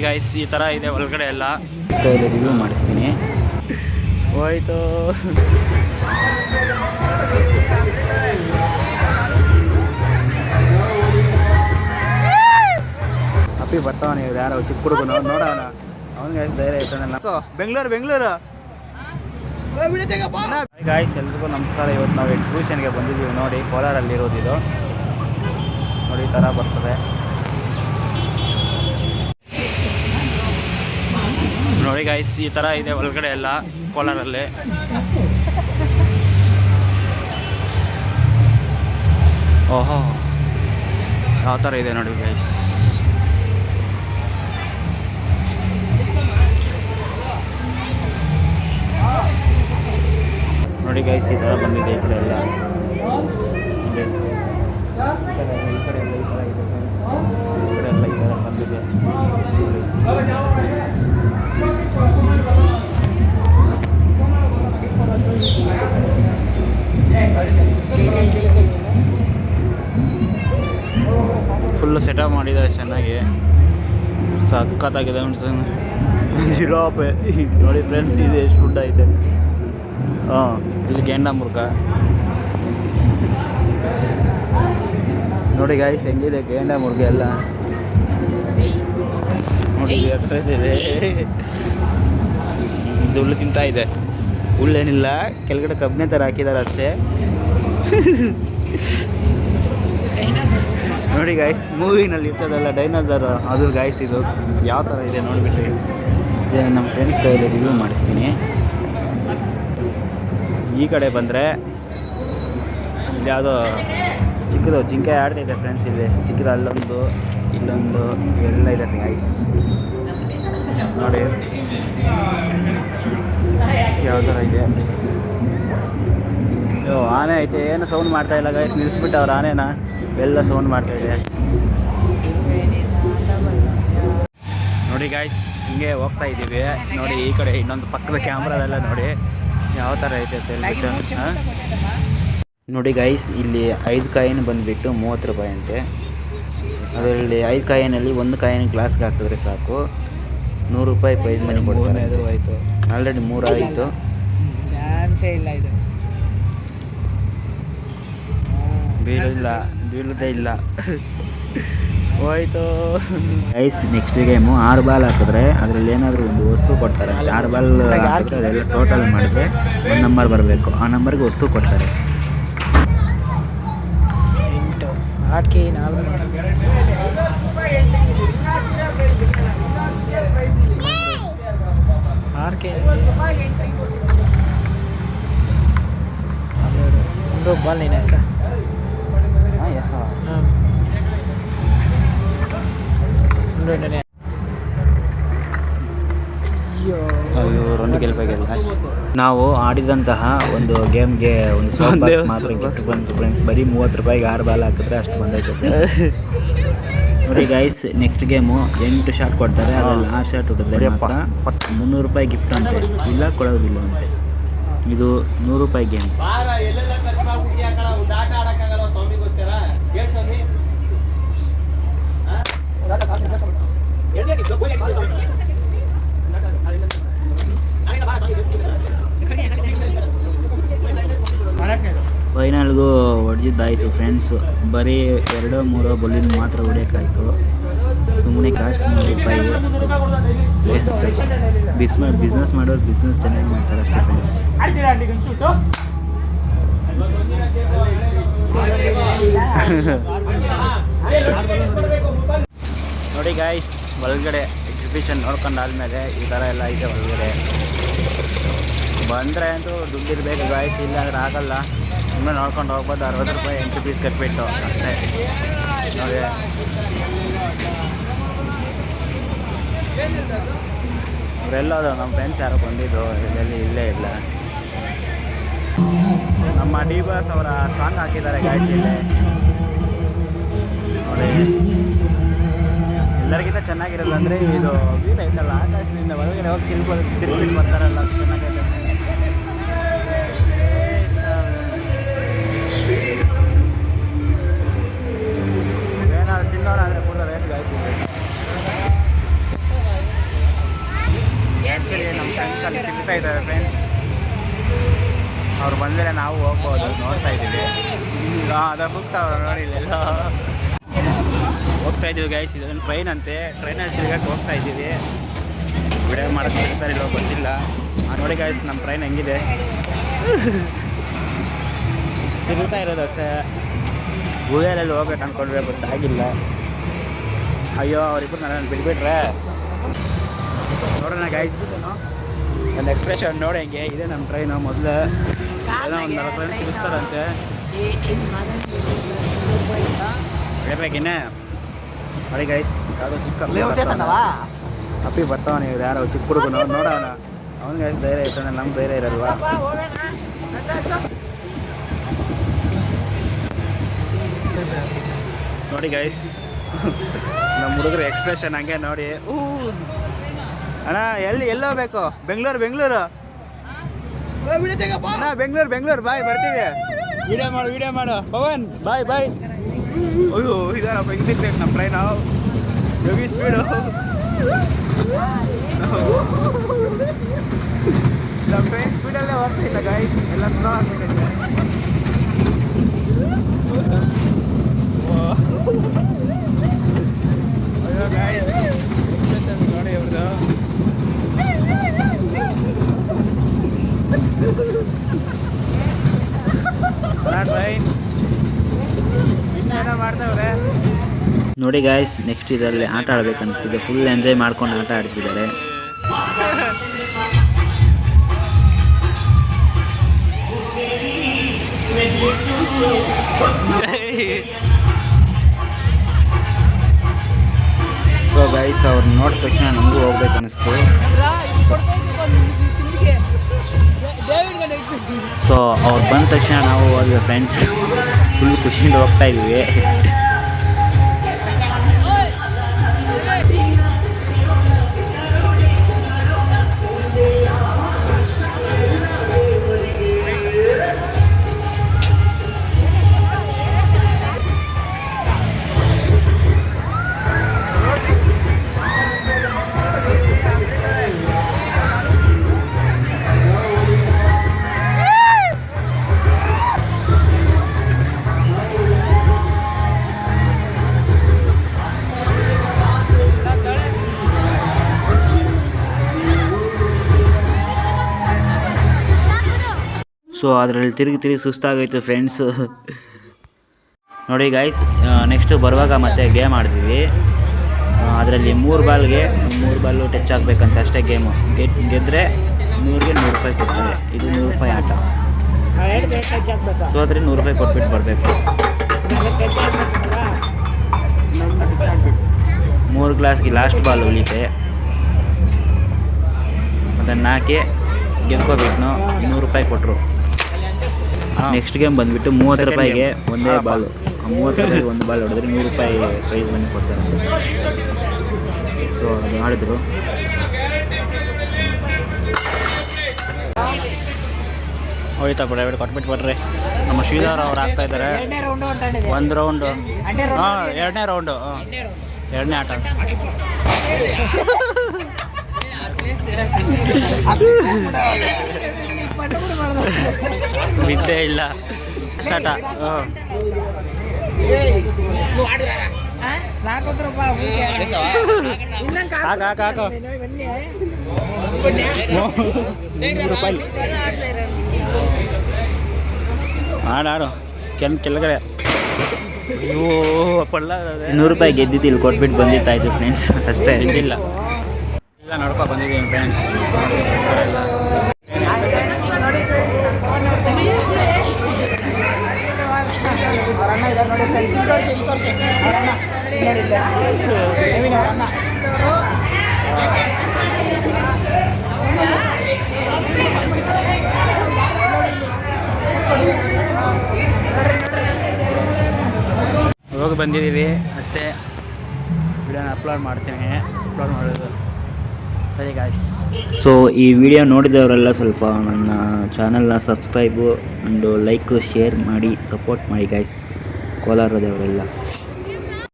Guys ಈ ಥರ ಇದೆ ಒಳಗಡೆ ಎಲ್ಲ ಕೈಯಲ್ಲಿ ರಿವ್ಯೂ ಮಾಡಿಸ್ತೀನಿ. ಹೋಯ್ತು ಅಪ್ಪಿ ಬರ್ತಾವನೆ ಇವ್ರು ಯಾರೋ ಚಿಕ್ಕ ಹುಡುಗ ನೋಡೋಣ ಅವನಿಗೆ ಎಷ್ಟು ಧೈರ್ಯ ಐತಾನಲ್ಲ. ಬೆಂಗಳೂರು ಗಾಯ್ಸ್ ಎಲ್ರಿಗೂ ನಮಸ್ಕಾರ. ಇವತ್ತು ನಾವು ಎಕ್ಸಿಬಿಷನ್ಗೆ ಬಂದಿದ್ದೀವಿ ನೋಡಿ, ಕೋಲಾರಲ್ಲಿರೋದು ಇದು ನೋಡಿ. ಈ ಥರ ಬರ್ತದೆ ನೋಡಿ ಗಾಯ್ಸ್ ಈ ಥರ ಇದೆ ಒಳಗಡೆ ಎಲ್ಲ ಕೋಲಾರಲ್ಲಿ. ಓಹೋ ಯಾವ ಥರ ಇದೆ ನೋಡಿ ಗೈಸ್. ನೋಡಿ ಗೈಸ್ ಈ ಥರ ಬಂದಿದೆ ಈ ಕಡೆ ಎಲ್ಲ. ಈ ಕಡೆ ಎಲ್ಲ ಈ ಥರ ಬಂದಿದೆ. ಫುಲ್ಲು ಸೆಟಪ್ ಮಾಡಿದ್ದಾರೆ ಚೆನ್ನಾಗಿ, ಸಖತ್ತಾಗಿದೆ. ಜಿರಾಪೆ ನೋಡಿ ಫ್ರೆಂಡ್ಸ್, ಇದೆ ಎಷ್ಟು ಗುಡ್ಡ ಐತೆ. ಇಲ್ಲಿ ಗೇಂಡಾಮೃಗ ನೋಡಿ ಗಾಯ್ಸ್ ಹೆಂಗಿದೆ ಗೇಂಡಾಮೃಗ ಎಲ್ಲ ನೋಡಿ. ಇದೆ ಇದು ಹುಲ್ಲು ತಿಂತಾ ಇದೆ. ಹುಲ್ಲೇನಿಲ್ಲ, ಕೆಳಗಡೆ ಕಬ್ಬಿನ ಥರ ಹಾಕಿದ್ದಾರೆ ಅಷ್ಟೇ. ನೋಡಿ ಗಾಯ್ಸ್ ಮೂವಿನಲ್ಲಿ ಇರ್ತದಲ್ಲ ಡೈನೋಸರ್, ಅದು ಗಾಯ್ಸ್ ಇದು ಯಾವ ಥರ ಇದೆ ನೋಡಿಬಿಟ್ಟು ನಮ್ಮ ಫ್ರೆಂಡ್ಸ್ ಕೈಯಲ್ಲಿ ರಿವ್ಯೂ ಮಾಡಿಸ್ತೀನಿ. ಈ ಕಡೆ ಬಂದರೆ ಇಲ್ಲಿ ಯಾವುದೋ ಚಿಕ್ಕದು ಜಿಂಕೆ ಆಡ್ತಿದೆ ಫ್ರೆಂಡ್ಸ್. ಇಲ್ಲಿ ಚಿಕ್ಕದು ಅಲ್ಲೊಂದು ಇಲ್ಲೊಂದು ಇವೆಲ್ಲ ಇದೆ ಗಾಯ್ಸ್ ನೋಡಿ ಯಾವ ಥರ ಇದೆ. ಆನೆ ಐತೆ, ಏನು ಸೌಂಡ್ ಮಾಡ್ತಾಯಿಲ್ಲ ಗಾಯ್ಸ್, ನಿಲ್ಲಿಸ್ಬಿಟ್ಟು ಅವ್ರು ಆನೆನ ಎಲ್ಲ ಸೌಂಡ್ ಮಾಡ್ತಾಯಿದೆ ನೋಡಿ ಗಾಯ್ಸ್. ಹಿಂಗೆ ಹೋಗ್ತಾ ಇದ್ದೀವಿ ನೋಡಿ. ಈ ಕಡೆ ಇನ್ನೊಂದು ಪಕ್ಕದ ಕ್ಯಾಮ್ರಾದೆಲ್ಲ ನೋಡಿ ಯಾವ ಥರ ಐತೆ ಅಂತ ಹೇಳ್ಬಿಟ್ಟು. ನೋಡಿ ಗೈಸ್ ಇಲ್ಲಿ 5 ಕಾಯಿನ್ ಬಂದುಬಿಟ್ಟು 30 ರೂಪಾಯಿ ಅಂತೆ. ಅದರಲ್ಲಿ 5 ಕಾಯಿನಲ್ಲಿ ಒಂದು ಕಾಯಿನ ಗ್ಲಾಸ್ಗೆ ಹಾಕಿದ್ರೆ ಸಾಕು 100 ರೂಪಾಯಿ ಪ್ರೈಸ್ ಮನಿ ಕೊಡ್ತಾರೆ. ಅದು ಆಯಿತು, ಆಲ್ರೆಡಿ 3 ಆಯಿತು. ಚಾನ್ಸೇ ಇಲ್ಲ, ಇದು ಬೀಳೋದೇ ಇಲ್ಲ. ಹೋಯ್ತು ಗೈಸ್ ನೆಕ್ಸ್ಟ್ ಗೇಮು 6 ಬಾಲ್ ಹಾಕಿದ್ರೆ ಅದರಲ್ಲಿ ಏನಾದರೂ ಒಂದು ವಸ್ತು ಕೊಡ್ತಾರೆ. 6 ಬಾಲ್ ಹಾಕಿದ್ರೆ ಅದೆಲ್ಲ ಟೋಟಲ್ ಮಾಡಿದ್ರೆ ಒಂದು ನಂಬರ್ ಬರಬೇಕು, ಆ ನಂಬರ್ಗೆ ವಸ್ತು ಕೊಡ್ತಾರೆ. ಆಟಕ್ಕೆ ಬಾಲ್ ನೀನು ಎಸ್ ಎಸ್ రెండు ಗೆಲ್ಬೇಕಲ್ಲ. ನಾವು ಆಡಿದಂತಹ ಒಂದು ಗೇಮ್ಗೆ ಒಂದು ಮಾತ್ರ ಗಿಫ್ಟ್ ಬಂತು ಫ್ರೆಂಡ್ಸ್. ಬರೀ 30 ರೂಪಾಯಿಗೆ 6 ಬಾಲ್ ಹಾಕಿದ್ರೆ ಅಷ್ಟು ಬಂದೈತೆ ನೋಡಿ ಗೈಸ್. ನೆಕ್ಸ್ಟ್ ಗೇಮು 8 ಶಾಟ್ ಕೊಡ್ತಾರೆ, ಅದರಲ್ಲಿ ಆ ಶಾಟ್ ಹೊಡೆದ್ರೆ ಮಾತ್ರ 300 ರೂಪಾಯಿ ಗಿಫ್ಟ್ ಅಂತೆ, ಇಲ್ಲ ಕೊಡೋದಿಲ್ಲ ಅಂತೆ. ಇದು 100 ರೂಪಾಯಿ ಗೇಮ್. ಫೈನಲ್ಗೂ ಹೊಡೆದಿದ್ದಾಯಿತು ಫ್ರೆಂಡ್ಸ್. ಬರೀ 2-3 ಬಲ್ಲಿಂದ ಮಾತ್ರ ಹೊಡೆಯೋಕ್ಕಾಯಿತು. ಸುಮ್ಮನೆ ಕಾಸ್ಟ್ 100 ರೂಪಾಯಿ ವೇಸ್ಟ್. ಬಿಸ್ನೆಸ್ ಮಾಡೋರು ಬಿಸ್ನೆಸ್ ಚೆನ್ನಾಗಿ ಮಾಡ್ತಾರೆ ಅಷ್ಟೇ ಫ್ರೆಂಡ್ಸ್. ನೋಡಿ ಗಾಯ್ಸ್ ಒಳಗಡೆ ಎಕ್ಸಿಬಿಷನ್ ನೋಡ್ಕೊಂಡಾದ್ಮೇಲೆ ಈ ಥರ ಎಲ್ಲ ಐತೆ ಒಳಗಡೆ. ಬಂದರೆ ಅಂತೂ ದುಡ್ಡಿರ್ಬೇಕು ಗಾಯ್ಸ್, ಇಲ್ಲ ಅಂದ್ರೆ ಆಗಲ್ಲ. ಸುಮ್ಮನೆ ನೋಡ್ಕೊಂಡು ಹೋಗ್ಬೋದು. 60 ರೂಪಾಯಿ ಎಂಟ್ರಿ ಫೀಸ್ ಕಟ್ಬಿಟ್ಟು ಅಷ್ಟೇ ನೋಡಿ. ಅವರೆಲ್ಲೋದು ನಮ್ಮ ಫ್ರೆಂಡ್ಸ್ ಯಾರೋ ಬಂದಿದ್ದು, ಇಲ್ಲೇ ಇಲ್ಲ. ನಮ್ಮ ಡಿ ಬಾಸ್ ಅವರ ಸಾಂಗ್ ಹಾಕಿದ್ದಾರೆ ಗಾಯ್ಸ್ ಇಲ್ಲಿ ನೋಡಿ. ಎಲ್ಲರಿಗಿಂತ ಚೆನ್ನಾಗಿರೋದು ಅಂದರೆ ಇದು ವೀಲ್ ಐತಲ್ಲ, ಆಕಾಶದಿಂದ ಒಳಗಡೆ ಹೋಗಿ ತಿರುಗಿ ಬರ್ತಾರಲ್ಲ, ಚೆನ್ನಾಗೈತೆ. ಏನಾದ್ರು ತಿನ್ನೋಣ ಅಂದರೆ ಕೂಡ ರೇಟ್ ಗಾಯ್ಸ್ ಇದೆ. ಅಲ್ಲಿ ತಿಂತಾ ಇದ್ದಾರೆ ಫ್ರೆಂಡ್ಸ್. ಅವ್ರು ಬಂದರೆ ನಾವು ಹೋಗ್ಬೋದು, ನೋಡ್ತಾ ಇದ್ದೀವಿ. ಅದ ಹೋಗ್ತಾವ್ರ ನೋಡಿ ಇಲ್ಲೆಲ್ಲ ಹೋಗ್ತಾ ಇದ್ದೀವಿ ಗೈಸ್. ಇದೊಂದು ಟ್ರೈನ್ ಅಂತೆ, ಟ್ರೈನಲ್ಲಿ ತಿರ್ಗಕ್ಕೆ ಹೋಗ್ತಾ ಇದ್ದೀವಿ. ವಿಡಿಯೋ ಮಾಡೋಕ್ಕೆ ಸರಿ ಇಲ್ಲೋ ಗೊತ್ತಿಲ್ಲ. ನೋಡಿ ಗೈಸ್ ನಮ್ಮ ಟ್ರೈನ್ ಹೆಂಗಿದೆ ತಿರುಗ್ತಾ ಇರೋದು ಅಷ್ಟೇ. ಗುಹೆಯಲ್ಲಿ ಹೋಗ್ಬೇಕು ಅಂದ್ಕೊಂಡ್ರೆ ಗೊತ್ತಾಗಿಲ್ಲ. ಅಯ್ಯೋ ಅವರಿಬ್ಬರು ನನ್ನ ಬಿಟ್ಬಿಟ್ರೆ. ನೋಡೋಣ ಗೈಸ್, ಒಂದು ಎಕ್ಸ್ಪ್ರೆಷನ್ ನೋಡಿ ಹೆಂಗೆ ಇದೆ ನಮ್ಮ ಟ್ರೈನು. ಮೊದಲು ಏನೋ ಒಂದು 4 ಟ್ರೈನ್ ತಿರುಗಿಸ್ತಾರಂತೆ. ಹೇಳ್ಬೇಕಿನ್ನೇ ನೋಡಿ ಗೈಸ್, ಯಾವುದೋ ಚಿಕ್ಕ ಅಪ್ಪಿ ಬರ್ತಾವ. ನೀವು ಯಾರೋ ಚಿಕ್ಕ ಹುಡುಗನು ನೋಡೋಣ, ಅವ್ನಿಗೆ ಧೈರ್ಯ ಇರ್ತಾನೆ, ನಮ್ಗೆ ಧೈರ್ಯ ಇರಲ್ವಾ? ನೋಡಿ ಗೈಸ್ ನಮ್ಮ ಹುಡುಗರು ಎಕ್ಸ್ಪ್ರೆಷನ್ ಹಂಗೆ ನೋಡಿ. ಅಣ್ಣ ಎಲ್ಲೋಗ್ಬೇಕು? ಬೆಂಗಳೂರು ಅಣ್ಣ, ಬೆಂಗಳೂರು ಬಾಯ್, ಬರ್ತೀವಿ. ವಿಡಿಯೋ ಮಾಡು ಪವನ್, ಬಾಯ್. ಅಯ್ಯೋ ಇದಾರಪ್ಪ, ಹಿಂದಿರ್ಬೇಕು ನಮ್ಮ ಟ್ರೈನ್. Heavy speed. ನಮ್ಮ ಟ್ರೈನ್ ಸ್ಪೀಡಲ್ಲೇ ಹೋಗ್ತಿಲ್ಲ ಗೈಸ್, ಎಲ್ಲ ಸ್ಲೋ ಆಗ್ಬಿಟ್ಟಿದೆ. ಅಯ್ಯೋ ಗೈಸ್, ನೋಡಿ ಅವ್ರದ್ದು. ಟ್ರೈನ್ ಇನ್ನೇನೋ ಮಾಡ್ತಾವ್ರೆ ನೋಡಿ ಗಾಯ್ಸ್. ನೆಕ್ಸ್ಟ್ ಇದರಲ್ಲಿ ಆಟ ಆಡ್ಬೇಕನ್ನಿಸ್ತಿದೆ. ಫುಲ್ ಎಂಜಾಯ್ ಮಾಡ್ಕೊಂಡು ಆಟ ಆಡ್ತಿದ್ದಾರೆ. ಸೊ ಗೈಸ್, ಅವ್ರು ನೋಡಿದ ತಕ್ಷಣ ನಮಗೂ ಹೋಗ್ಬೇಕನ್ನಿಸ್ತು. ಸೊ ಅವ್ರು ಬಂದ ತಕ್ಷಣ ನಾವು ಹೋದ್ವಿ ಫ್ರೆಂಡ್ಸ್. ಫುಲ್ ಖುಷಿಯಿಂದ ಹೋಗ್ತಾ ಇದ್ವಿ. ಸೊ ಅದರಲ್ಲಿ ತಿರುಗಿ ಸುಸ್ತಾಗೋಯ್ತು ಫ್ರೆಂಡ್ಸ್. ನೋಡಿ ಗಾಯ್ಸ್, ನೆಕ್ಸ್ಟು ಬರುವಾಗ ಮತ್ತೆ ಗೇಮ್ ಆಡ್ತೀವಿ. ಅದರಲ್ಲಿ 3 ಬಾಲ್ಗೆ 3 ಬಾಲು ಟಚ್ ಆಗಬೇಕಂತ ಅಷ್ಟೇ ಗೇಮು. ಗೆದ್ದರೆ 100ಗೆ 100 ರೂಪಾಯಿ ಕೊಡ್ತಾರೆ. ಇದು 100 ರೂಪಾಯಿ ಆಟ. ಸೋತ್ರೆ 100 ರೂಪಾಯಿ ಕೊಟ್ಬಿಟ್ಟು ಬರಬೇಕು. 3 ಗ್ಲಾಸ್ಗೆ ಲಾಸ್ಟ್ ಬಾಲ್ ಉಳಿತೆ, ಅದನ್ನು ಹಾಕಿ ಗೆದ್ಕೋಬೇಕು. 100 ರೂಪಾಯಿ ಕೊಟ್ಟರು. ನೆಕ್ಸ್ಟ್ ಗೇಮ್ ಬಂದುಬಿಟ್ಟು 30 ರೂಪಾಯಿಗೆ ಒಂದೇ ಬಾಲು. 30 ರೂಪಾಯಿಗೆ ಒಂದು ಬಾಲ್ ಹೊಡೆದ್ರೆ 100 ರೂಪಾಯಿ ಪ್ರೈಸ್ ಮನಿ ಕೊಡ್ತಾರೆ. ಸೊ ಅದು ಆಡಿದ್ರು. ಹೋಯ್ತಾ ಬಿಡ ಕೊಟ್ಬಿಟ್ಟು ಬರ್ರಿ. ನಮ್ಮ ಶ್ರೀಧರ್ ಅವ್ರು ಆಗ್ತಾ ಇದ್ದಾರೆ. 1 ರೌಂಡು, ಹಾಂ 2ನೇ ರೌಂಡು, 2ನೇ ಆಟ. ಬಿದ್ದೇ ಇಲ್ಲ. ಸ್ಟಾರ್ಟ. ಹಾಕು ಆಡು ಕೆಳಗಡೆ. 100 ರೂಪಾಯಿ ಗೆದ್ದಿದ್ದು ಇಲ್ಲಿ ಕೊಟ್ಬಿಟ್ಟು ಬಂದಿತ್ತಾಯ್ತು ಫ್ರೆಂಡ್ಸ್. ಅಷ್ಟೇ, ಇದ್ದಿಲ್ಲ ಎಲ್ಲ ನೋಡ್ಕೊ ಬಂದಿದ್ದೀನಿ ಫ್ರೆಂಡ್ಸ್. ಹೋಗಿ ಬಂದಿದ್ದೀವಿ ಅಷ್ಟೇ. ವಿಡಿಯೋನ ಅಪ್ಲೋಡ್ ಮಾಡ್ತೀನಿ. ಅಪ್ಲೋಡ್ ಮಾಡೋದು ಸರಿ ಗಾಯ್ಸ್. ಸೊ ಈ ವಿಡಿಯೋ ನೋಡಿದವರೆಲ್ಲ ಸ್ವಲ್ಪ ನನ್ನ ಚಾನಲ್ನ ಸಬ್ಸ್ಕ್ರೈಬು ಆ್ಯಂಡ್ ಲೈಕ್ ಶೇರ್ ಮಾಡಿ ಸಪೋರ್ಟ್ ಮಾಡಿ ಗಾಯ್ಸ್. ಕೋಲಾರದವರೆಲ್ಲ